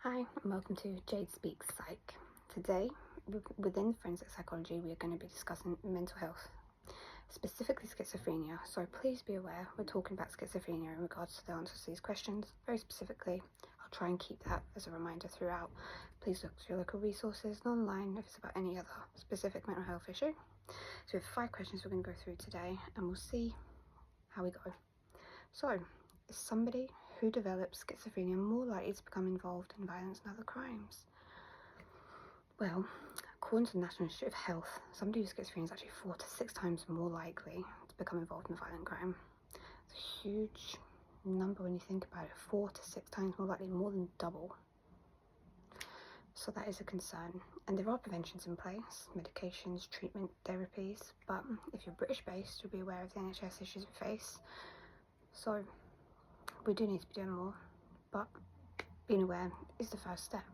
Hi, and welcome to Jade Speaks Psych. Today, within forensic psychology, we are going to be discussing mental health, specifically schizophrenia. So please be aware, we're talking about schizophrenia in regards to the answers to these questions. Very specifically, I'll try and keep that as a reminder throughout. Please look to your local resources and online if it's about any other specific mental health issue. So we have 5 questions we're going to go through today, and we'll see how we go. So, is somebody who develops schizophrenia more likely to become involved in violence and other crimes? Well, according to the National Institute of Health, somebody with schizophrenia is actually 4 to 6 times more likely to become involved in a violent crime. It's a huge number when you think about it. 4 to 6 times more likely, more than double. So that is a concern. And there are preventions in place, medications, treatment, therapies. But if you're British based, you'll be aware of the NHS issues we face. So we do need to be doing more, but being aware is the first step.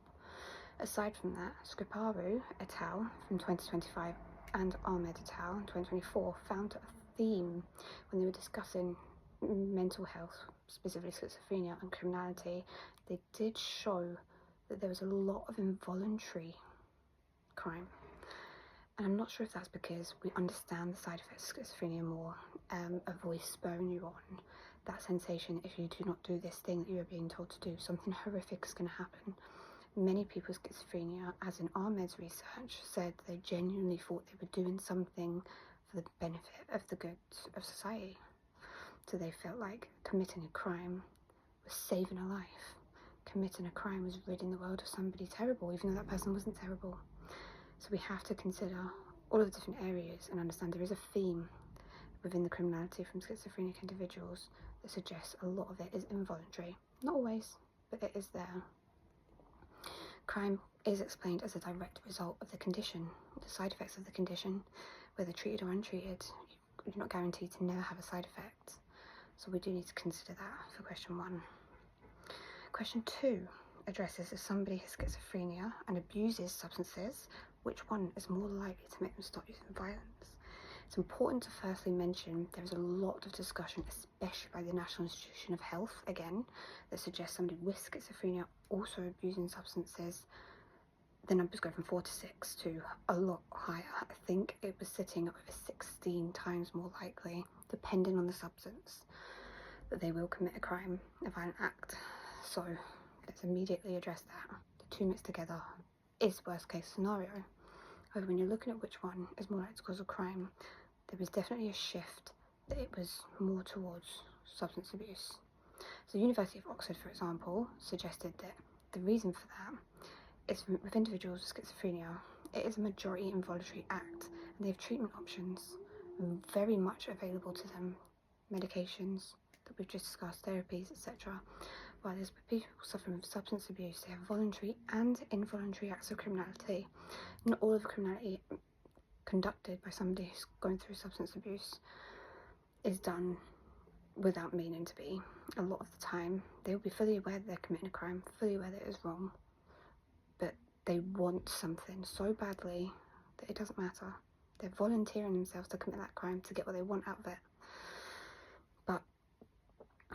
Aside from that, Scriparu et al. From 2025 and Ahmed et al. In 2024 found a theme when they were discussing mental health, specifically schizophrenia and criminality. They did show that there was a lot of involuntary crime. And I'm not sure if that's because we understand the side effects of schizophrenia more, a voice spurring you on, that sensation, if you do not do this thing that you are being told to do, something horrific is going to happen. Many people with schizophrenia, as in Ahmed's research, said they genuinely thought they were doing something for the benefit of the good of society. So they felt like committing a crime was saving a life. Committing a crime was ridding the world of somebody terrible, even though that person wasn't terrible. So we have to consider all of the different areas and understand there is a theme within the criminality from schizophrenic individuals that suggests a lot of it is involuntary. Not always, but it is there. Crime is explained as a direct result of the condition, the side effects of the condition, whether treated or untreated. You're not guaranteed to never have a side effect. So we do need to consider that for question 1. Question 2 addresses if somebody has schizophrenia and abuses substances, which one is more likely to make them stop using violence? It's important to firstly mention there is a lot of discussion, especially by the National Institute of Health, again, that suggests somebody with schizophrenia also abusing substances. The numbers go from 4 to 6 to a lot higher. I think it was sitting at over 16 times more likely, depending on the substance, that they will commit a crime, a violent act. So let's immediately address that. The two mixed together is worst case scenario. However, when you're looking at which one is more likely to cause a crime, there was definitely a shift that it was more towards substance abuse. So the University of Oxford, for example, suggested that the reason for that is with individuals with schizophrenia, it is a majority involuntary act, and they have treatment options very much available to them, medications that we've just discussed, therapies, etc. While there's people suffering with substance abuse, they have voluntary and involuntary acts of criminality. Not all of the criminality conducted by somebody who's going through substance abuse is done without meaning to be. A lot of the time, they'll be fully aware that they're committing a crime, fully aware that it is wrong, but they want something so badly that it doesn't matter. They're volunteering themselves to commit that crime to get what they want out of it. But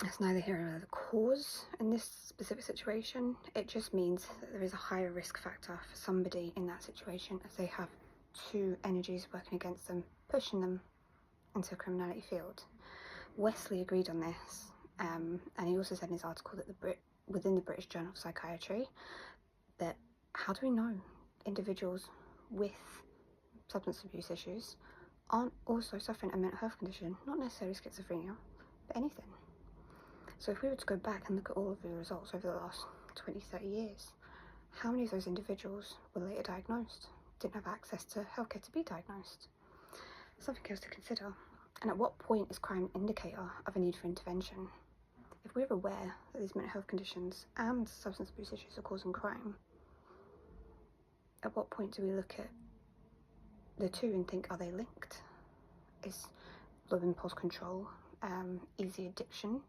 that's neither here nor there. The cause in this specific situation, it just means that there is a higher risk factor for somebody in that situation, as they have 2 energies working against them, pushing them into a criminality field. Wesley agreed on this, and he also said in his article that within the British Journal of Psychiatry, that how do we know individuals with substance abuse issues aren't also suffering a mental health condition, not necessarily schizophrenia, but anything. So if we were to go back and look at all of the results over the last 20, 30 years, how many of those individuals were later diagnosed, didn't have access to healthcare to be diagnosed? Something else to consider. And at what point is crime an indicator of a need for intervention? If we're aware that these mental health conditions and substance abuse issues are causing crime, at what point do we look at the two and think, are they linked? Is low impulse control, easy addiction,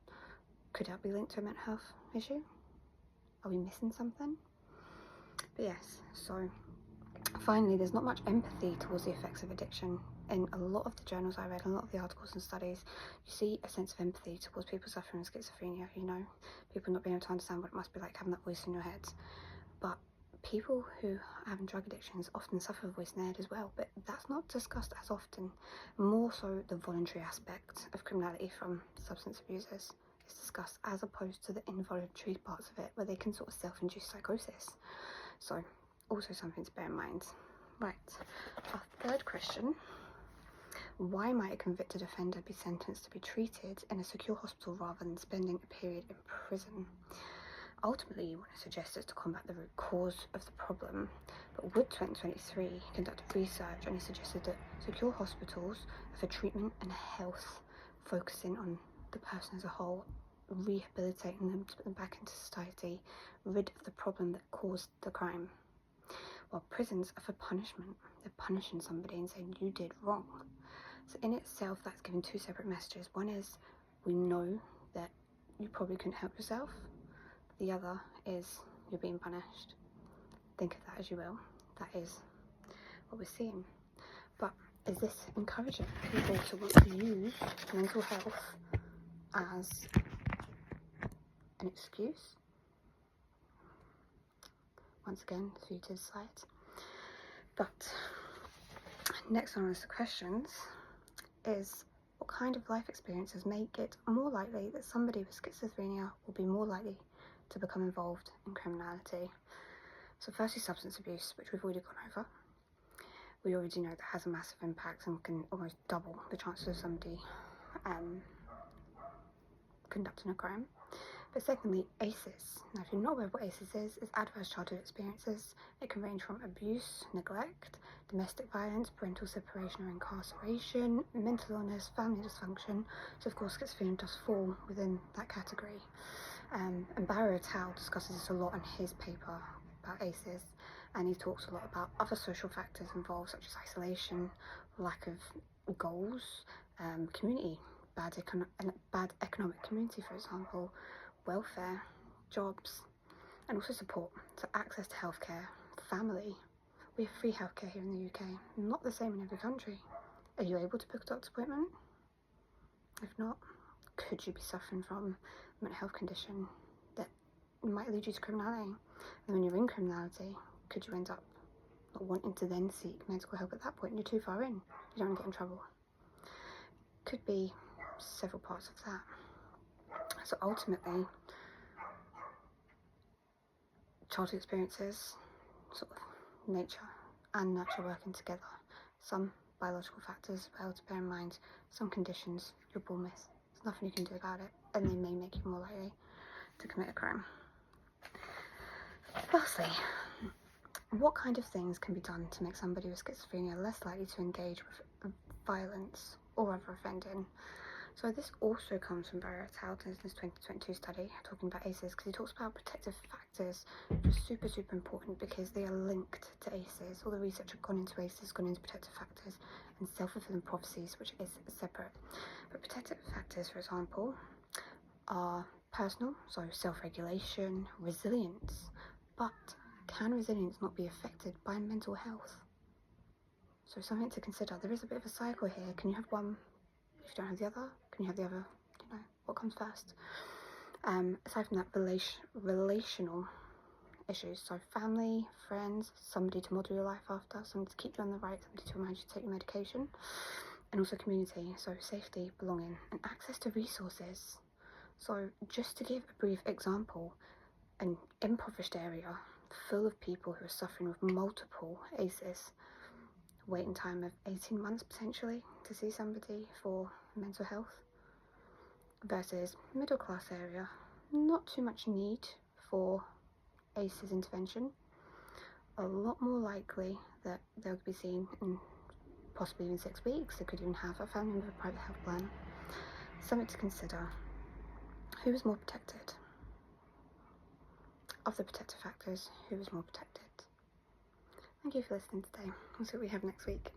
could that be linked to a mental health issue? Are we missing something? But yes, so finally, there's not much empathy towards the effects of addiction. In a lot of the journals I read, and a lot of the articles and studies, you see a sense of empathy towards people suffering with schizophrenia, you know, people not being able to understand what it must be like having that voice in your head. But people who have drug addictions often suffer voice snared as well, but that's not discussed as often. More so the voluntary aspect of criminality from substance abusers is discussed, as opposed to the involuntary parts of it where they can sort of self-induce psychosis. So also something to bear in mind. Right, our third question: why might a convicted offender be sentenced to be treated in a secure hospital rather than spending a period in prison? Ultimately, you want to suggest it's to combat the root cause of the problem, but Wood 2023 conducted research and he suggested that secure hospitals are for treatment and health, focusing on the person as a whole, rehabilitating them to put them back into society, rid of the problem that caused the crime. While prisons are for punishment, they're punishing somebody and saying you did wrong. So in itself, that's giving two separate messages. One is, we know that you probably couldn't help yourself. The other is, you're being punished. Think of that as you will. That is what we're seeing. But is this encouraging people to want to use mental health as an excuse? Once again, for you to decide. But next on our list of questions is, what kind of life experiences make it more likely that somebody with schizophrenia will be more likely to become involved in criminality? So firstly, substance abuse, which we've already gone over. We already know that has a massive impact and can almost double the chances of somebody conducting a crime. But secondly, ACEs. Now, if you're not aware of what ACEs is, it's adverse childhood experiences. It can range from abuse, neglect, domestic violence, parental separation or incarceration, mental illness, family dysfunction. So of course, schizophrenia does fall within that category. And Barry Tao discusses this a lot in his paper about ACEs, and he talks a lot about other social factors involved, such as isolation, lack of goals, community, bad economic community, for example, welfare, jobs, and also support. So access to healthcare, family. We have free healthcare here in the UK, not the same in every country. Are you able to book a doctor's appointment? If not, could you be suffering from a mental health condition that might lead you to criminality? And when you're in criminality, could you end up not wanting to then seek medical help at that point? You're too far in. You don't want to get in trouble. Could be several parts of that. So ultimately, childhood experiences, sort of nature and nurture working together. Some biological factors as well to bear in mind, some conditions you're born with. There's nothing you can do about it, and they may make you more likely to commit a crime. Lastly, what kind of things can be done to make somebody with schizophrenia less likely to engage with violence or other offending? So this also comes from Barry Talton's 2022 study talking about ACEs, because he talks about protective factors, which is super important because they are linked to ACEs. All the research has gone into ACEs, gone into protective factors, and self-fulfilling prophecies, which is separate. But protective factors, for example, are personal, so self-regulation, resilience. But can resilience not be affected by mental health? So something to consider. There is a bit of a cycle here. Can you have one if you don't have the other? Can you have the other? You know, what comes first? Aside from that, relational issues. So family, friends, somebody to model your life after, somebody to keep you on the right, somebody to remind you to take your medication. And also community, so safety, belonging, and access to resources. So just to give a brief example, an impoverished area full of people who are suffering with multiple ACEs, waiting time of 18 months potentially to see somebody for mental health, versus middle class area, not too much need for ACEs intervention, a lot more likely that they'll be seen in possibly even 6 weeks. They could even have a family with a private health plan. Something to consider. Who is more protected? Of the protective factors, who is more protected? Thank you for listening today. We'll see what we have next week.